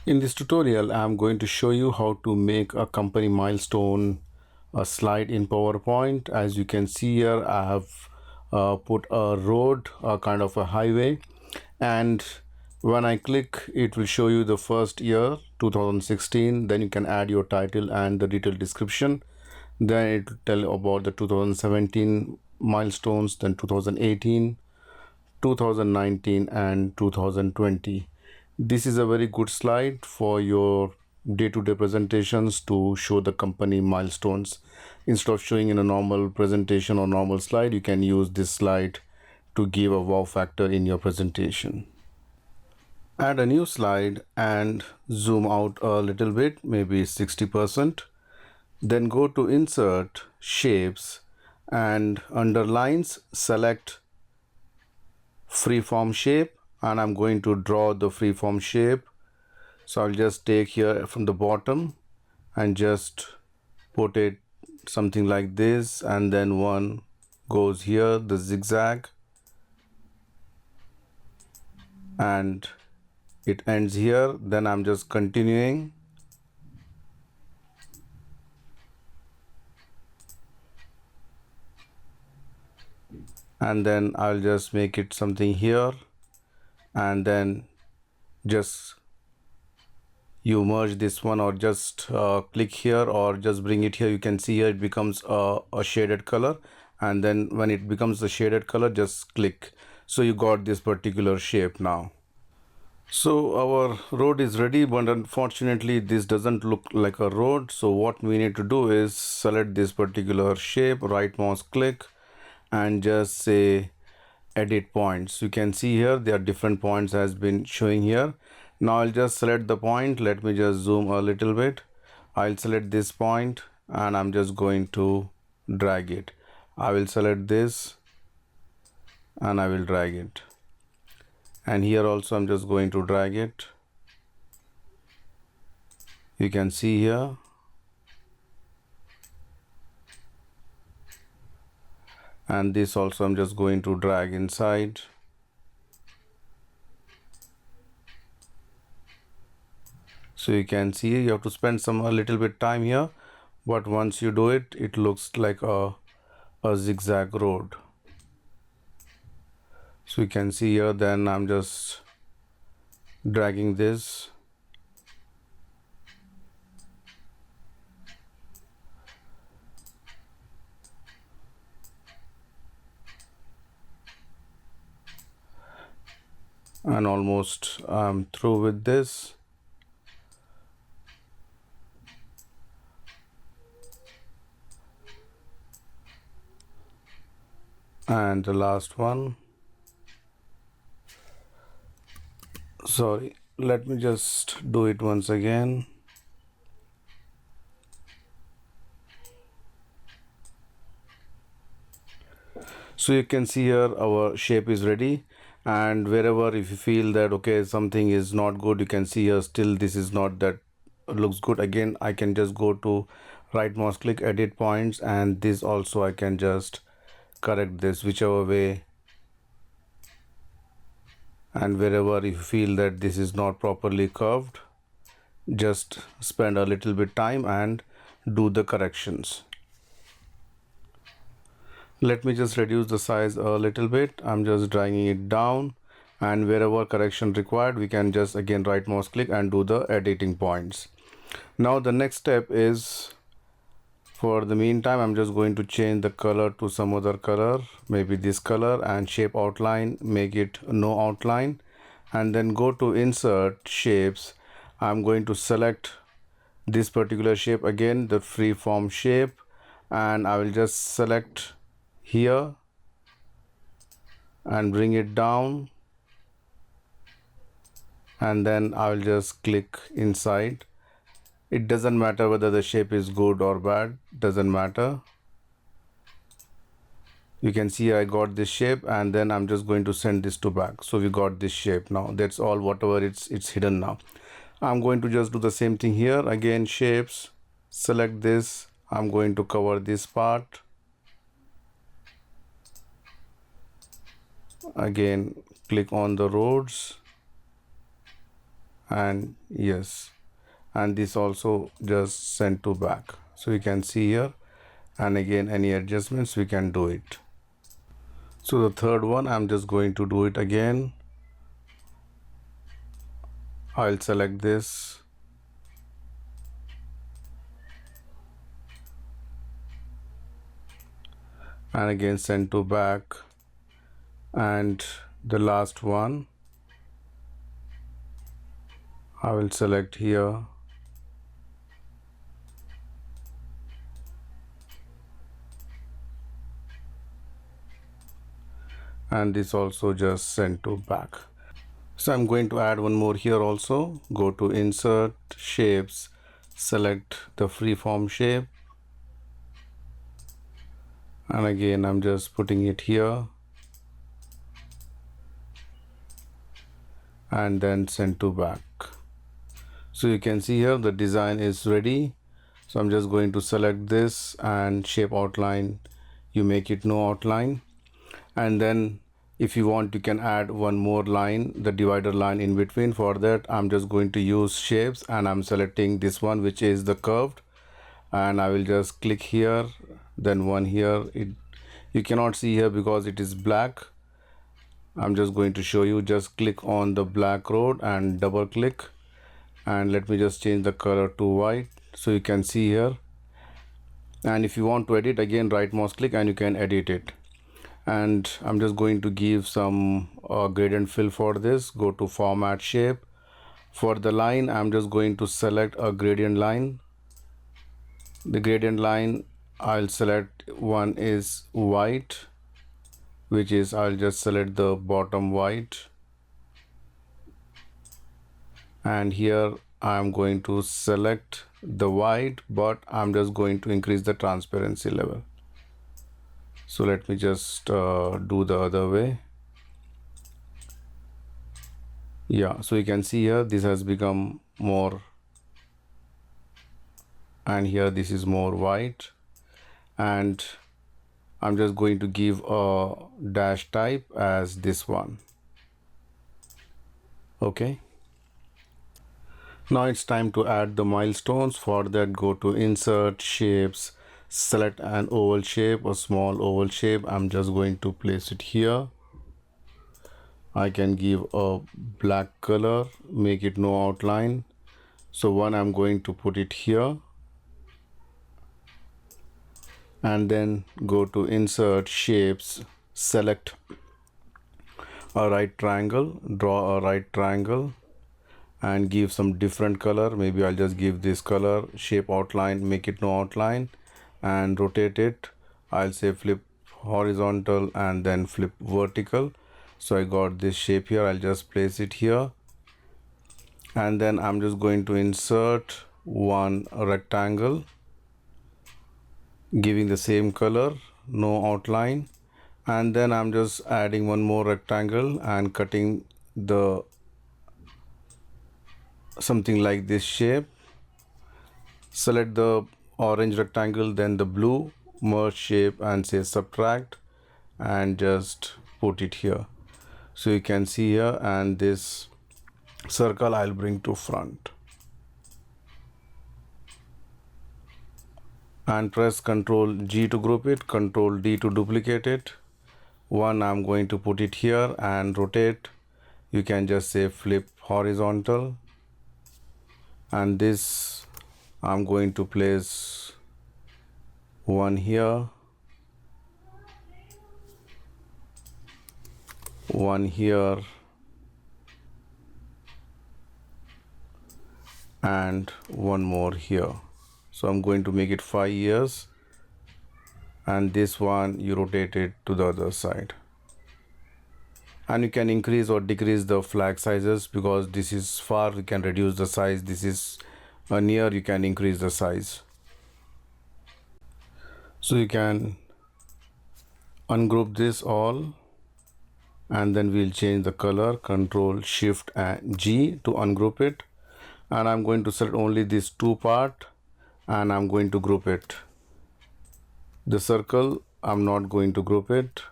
In this tutorial, I'm going to show you how to make a company milestone a slide in PowerPoint. As you can see here, I have put a road, a kind of a highway, and when I click, it will show you the first year, 2016. Then you can add your title and the detailed description. Then it will tell you about the 2017 milestones, then 2018, 2019 and 2020. This is a very good slide for your day-to-day presentations to show the company milestones. Instead of showing in a normal presentation or normal slide, you can use this slide to give a wow factor in your presentation. Add a new slide and zoom out a little bit, maybe 60%. Then go to Insert, Shapes, and under Lines, select freeform shape, and I'm going to draw the freeform shape. So I'll just take here from the bottom and just put it something like this, and then one goes here, the zigzag, and it ends here. Then I'm just continuing, and then I'll just make it something here, and then just you merge this one, or just click here or just bring it here. You can see here it becomes a shaded color, and then when it becomes a shaded color, just click. So you got this particular shape now. So our road is ready, but unfortunately this doesn't look like a road. So what we need to do is select this particular shape, right mouse click, and just say edit points. You can see here there are different points has been showing here. Now I'll just select the point. Let me just zoom a little bit. I'll select this point and I'm just going to drag it. I will select this and I will drag it, and here also I'm just going to drag it. You can see here, and this also I'm just going to drag inside. So you can see you have to spend a little bit time here, but once you do it, it looks like a zigzag road. So you can see here, then I'm just dragging this, and almost I'm through with this. And the last one, sorry, let me just do it once again. So you can see here our shape is ready, and wherever if you feel that okay something is not good, you can see here still this is not that looks good. Again I can just go to right mouse click, edit points, and this also I can just correct this whichever way, and wherever if you feel that this is not properly curved, just spend a little bit time and do the corrections. Let me just reduce the size a little bit. I'm just dragging it down, and wherever correction required, we can just again right mouse click and do the editing points. Now the next step is, for the meantime, I'm just going to change the color to some other color, maybe this color, and shape outline, make it no outline, and then go to insert shapes. I'm going to select this particular shape again, the freeform shape, and I will just select here and bring it down, and then I will just click inside. It doesn't matter whether the shape is good or bad, doesn't matter. You can see I got this shape, and then I'm just going to send this to back. So we got this shape now. That's all, whatever it's hidden now. I'm going to just do the same thing here. Again, shapes, select this. I'm going to cover this part. Again, click on the roads and yes, and this also just send to back. So you can see here, and again any adjustments we can do it. So the third one, I'm just going to do it again. I'll select this, and again send to back, and the last one I will select here, and this also just send to back. So I'm going to add one more here also. Go to insert shapes, select the freeform shape, and again I'm just putting it here and then send to back. So you can see here the design is ready. So I'm just going to select this and shape outline, you make it no outline, and then if you want you can add one more line, the divider line in between. For that I'm just going to use shapes, and I'm selecting this one which is the curved, and I will just click here, then one here. You cannot see here because it is black. I'm just going to show you. Just click on the black road and double click, and let me just change the color to white so you can see here. And if you want to edit, again right mouse click and you can edit it. And I'm just going to give some gradient fill for this. Go to format shape. For the line I'm just going to select a gradient line. The gradient line I'll select one is white, which is I'll just select the bottom white, and here I'm going to select the white, but I'm just going to increase the transparency level. So let me just do the other way. Yeah, so you can see here this has become more, and here this is more white, and I'm just going to give a dash type as this one. Okay, now it's time to add the milestones. For that, go to insert shapes, select an oval shape, a small oval shape. I'm just going to place it here. I can give a black color, make it no outline. So one, I'm going to put it here, and then go to insert shapes, select a right triangle, draw a right triangle, and give some different color. Maybe I'll just give this color, shape outline, make it no outline, and rotate it. I'll say flip horizontal and then flip vertical. So I got this shape here. I'll just place it here, and then I'm just going to insert one rectangle, giving the same color, no outline, and then I'm just adding one more rectangle and cutting the something like this shape. Select the orange rectangle, then the blue, merge shape and say subtract, and just put it here. So you can see here, and this circle I'll bring to front, and press Ctrl G to group it, Ctrl D to duplicate it. One, I'm going to put it here and rotate. You can just say flip horizontal, and this I'm going to place one here, one here, and one more here. So I'm going to make it 5 years, and this one you rotate it to the other side. And you can increase or decrease the flag sizes, because this is far, you can reduce the size. This is near, you can increase the size. So you can ungroup this all, and then we'll change the color, Control Shift and G to ungroup it. And I'm going to select only this two part, and I'm going to group it. The circle, I'm not going to group it.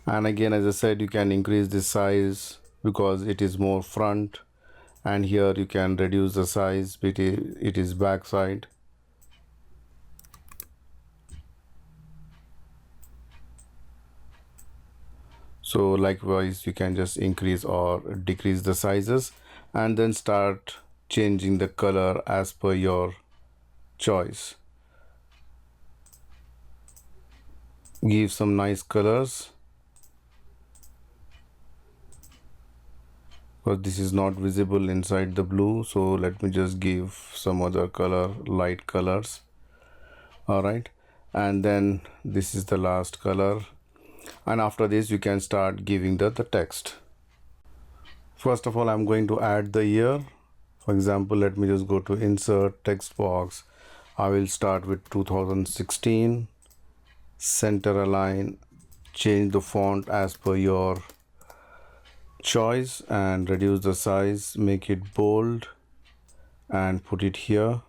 And again, as I said, you can increase the size because it is more front, and here you can reduce the size, it is back side. So likewise you can just increase or decrease the sizes, and then start changing the color as per your choice. Give some nice colors, but this is not visible inside the blue, so let me just give some other color, light colors. All right, and then this is the last color, and after this you can start giving the text. First of all, I'm going to add the year. For example, let me just go to insert text box. I will start with 2016, center align, change the font as per your choice, and reduce the size, make it bold and put it here.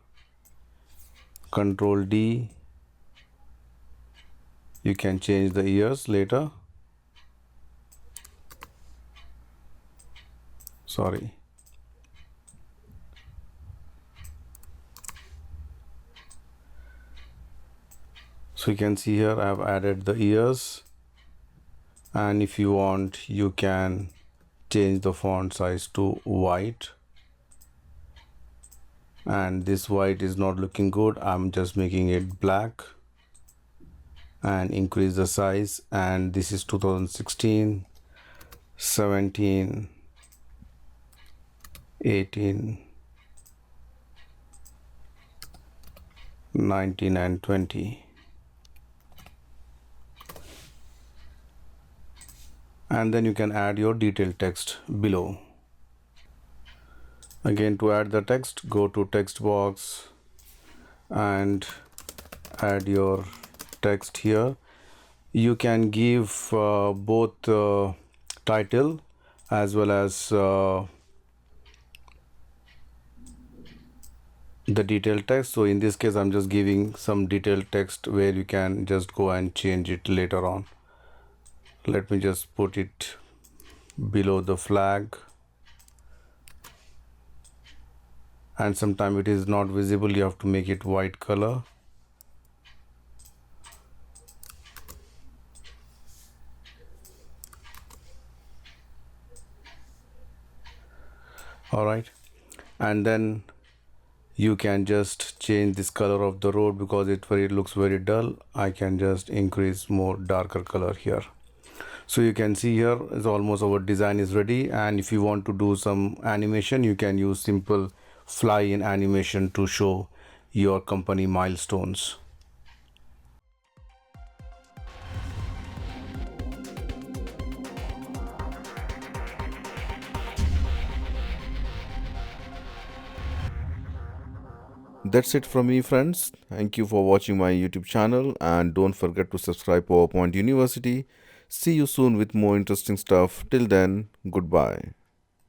Control D. You can change the years later. Sorry. So you can see here I have added the years, and if you want you can change the font size to white, and this white is not looking good. I'm just making it black and increase the size, and this is 2016, 17, 18, 19 and 20. And then you can add your detailed text below. Again, to add the text, go to text box and add your text here. You can give both title as well as the detailed text. So in this case I'm just giving some detailed text where you can just go and change it later on. Let me just put it below the flag, and sometimes it is not visible, you have to make it white color. All right, and then you can just change this color of the road because it looks very dull. I can just increase more darker color here. So you can see here is almost our design is ready, and if you want to do some animation you can use simple fly in animation to show your company milestones. That's it from me, friends. Thank you for watching my YouTube channel, and don't forget to subscribe PowerPoint University. See you soon with more interesting stuff. Till then, goodbye.